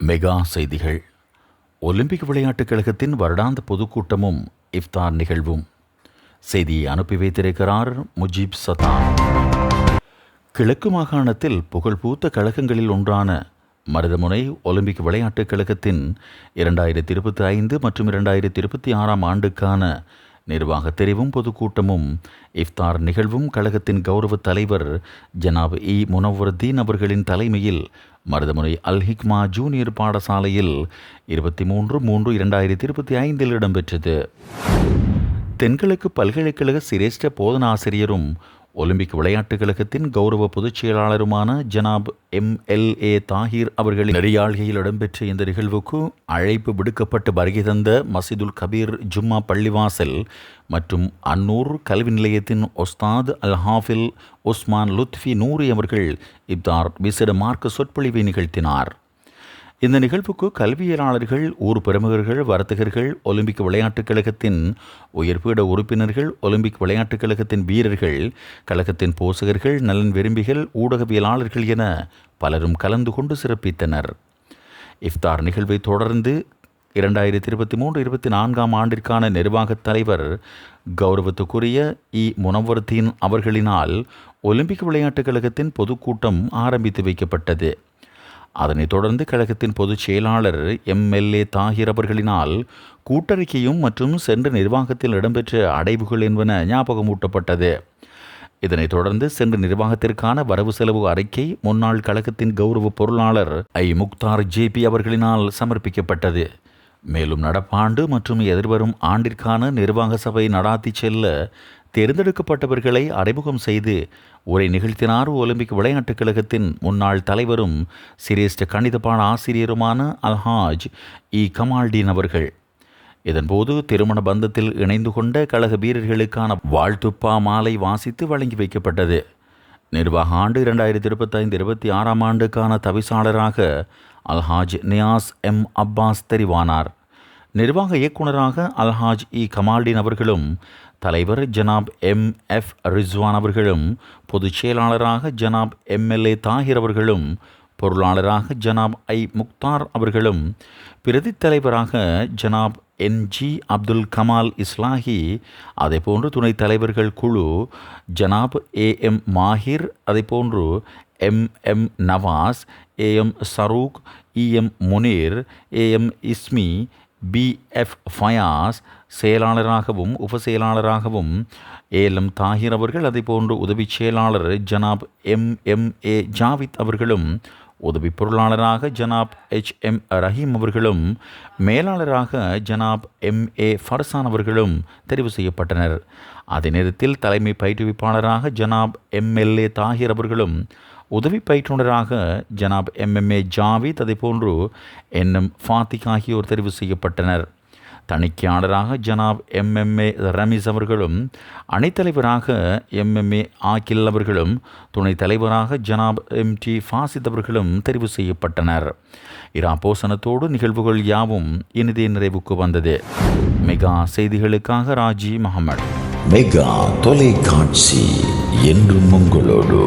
Mega செய்திகள். Olympic விளையாட்டுக் கழகத்தின் வருடாந்த பொதுக்கூட்டமும் இஃப்தார் நிகழ்வும். செய்தியை அனுப்பி வைத்திருக்கிறார் முஜீப் சதான். கிழக்கு மாகாணத்தில் புகழ்பூத்த கழகங்களில் ஒன்றான மருதமுனை ஒலிம்பிக் விளையாட்டுக் கழகத்தின் 2025 மற்றும் 2026 ஆண்டுக்கான நிர்வாக தெரிவும் பொதுக்கூட்டமும் இஃப்தார் நிகழ்வும் கழகத்தின் கௌரவ தலைவர் ஜனாப் இ முனவ்வருதீன் அவர்களின் தலைமையில் மருதமுனை அல் ஹிக்மா ஜூனியர் பாடசாலையில் 23/3/2025 இடம்பெற்றது. தென்கிழக்கு பல்கலைக்கழக சிரேஷ்ட போதனாசிரியரும் ஒலிம்பிக் விளையாட்டுக் கழகத்தின் கௌரவ பொதுச் செயலாளருமான ஜனாப் MLA தாஹிர் அவர்களின் நெறியாள்கையில் இடம்பெற்ற இந்த நிகழ்வுக்கு அழைப்பு விடுக்கப்பட்டு வருகை தந்த மசிதுல் கபீர் ஜும்மா பள்ளிவாசல் மற்றும் அன்னூர் கல்வி நிலையத்தின் ஒஸ்தாத் அல் ஹாஃபில் உஸ்மான் லுத்ஃபி நூரி அவர்கள் இப்தார் விசேட மார்க்க சொற்பொழிவை நிகழ்த்தினார். இந்த நிகழ்வுக்கு கல்வியலாளர்கள், ஊர் பிரமுகர்கள், வர்த்தகர்கள், ஒலிம்பிக் விளையாட்டுக் கழகத்தின் உயர்பீட உறுப்பினர்கள், ஒலிம்பிக் விளையாட்டுக் கழகத்தின் வீரர்கள், கழகத்தின் போசகர்கள், நலன் விரும்பிகள், ஊடகவியலாளர்கள் என பலரும் கலந்து கொண்டு சிறப்பித்தனர். இஃப்தார் நிகழ்வை தொடர்ந்து 2023-24 ஆண்டிற்கான நிர்வாகத் தலைவர் கௌரவத்துக்குரிய இ முனவ்வருதீன் அவர்களினால் ஒலிம்பிக் விளையாட்டுக் கழகத்தின் பொதுக்கூட்டம் ஆரம்பித்து வைக்கப்பட்டது. அதனைத் தொடர்ந்து கழகத்தின் பொதுச் செயலாளர் MLA தாஹிர் அவர்களினால் கூட்டறிக்கையும் மற்றும் சென்ற நிர்வாகத்தில் இடம்பெற்ற அடைவுகள் என்பன ஞாபகமூட்டப்பட்டது. இதனைத் தொடர்ந்து சென்ற நிர்வாகத்திற்கான வரவு செலவு அறிக்கை முன்னாள் கழகத்தின் கௌரவ பொருளாளர் முக்தார் JP அவர்களினால் சமர்ப்பிக்கப்பட்டது. மேலும் நடப்பாண்டு மற்றும் எதிர்வரும் ஆண்டிற்கான நிர்வாக சபை நடாத்தி செல்ல தேர்ந்தெடுக்கப்பட்டவர்களை அறிமுகம் செய்து உரை நிகழ்த்தினார் ஒலிம்பிக் விளையாட்டுக் கழகத்தின் முன்னாள் தலைவரும் சிரேஷ்ட கணித பாட ஆசிரியருமான அல்ஹாஜ் இ கமால்டீன் அவர்கள். இதன்போது திருமண பந்தத்தில் இணைந்து கொண்ட கழக வீரர்களுக்கான வாழ்த்துப்பா மாலை வாசித்து வழங்கி வைக்கப்பட்டது. நிர்வாக ஆண்டு 2025-26 ஆண்டுக்கான தவிசாளராக அல்ஹாஜ் நியாஸ் அப்பாஸ் தெரிவானார். நிர்வாக இயக்குநராக அல்ஹாஜ் இ கமால்டீன் அவர்களும், தலைவர் ஜனாப் MF ரிஸ்வான் அவர்களும், பொதுச் செயலாளராக ஜனாப் MLA தாஹிர் அவர்களும், பொருளாளராக ஜனாப் முக்தார் அவர்களும், பிரதி தலைவராக ஜனாப் NG அப்துல் கமால் இஸ்லாஹி, அதேபோன்று துணைத் தலைவர்கள் குழு ஜனாப் AM மாஹிர், அதேபோன்று MM Nawaz, AM Sarook, EM Munir, AM இஸ்மி, BF Fayaz செயலாளராகவும் உப செயலாளராகவும் ALM தாஹிர் அவர்கள், அதேபோன்று உதவி செயலாளர் ஜனாப் MMA ஜாவித் அவர்களும், உதவி பொருளாளராக ஜனாப் HM ரஹீம் அவர்களும், மேலாளராக ஜனாப் MA ஃபர்சான் அவர்களும் தெரிவு செய்யப்பட்டனர். அதே நேரத்தில் தலைமை பயிற்றுவிப்பாளராக ஜனாப் MLA தாஹிர் அவர்களும், உதவி பயிற்றுனராக ஜனாப் MMA ஜாவித், அதேபோன்று NM ஃபாத்திக் ஆகியோர் தெரிவு செய்யப்பட்டனர். தணிக்கையாளராக ஜனாப் MMA ரமீஸ் அவர்களும், அணைத்தலைவராக MMA ஆக்கில் அவர்களும், துணைத் தலைவராக ஜனாப் MT ஃபாசித் அவர்களும் தெரிவு செய்யப்பட்டனர். போசனத்தோடு நிகழ்வுகள் யாவும் இனிதே நிறைவுக்கு வந்தது. மெகா செய்திகளுக்காக ராஜி முகமது. மெகா தொலைக்காட்சி என்றும் உங்களோடு.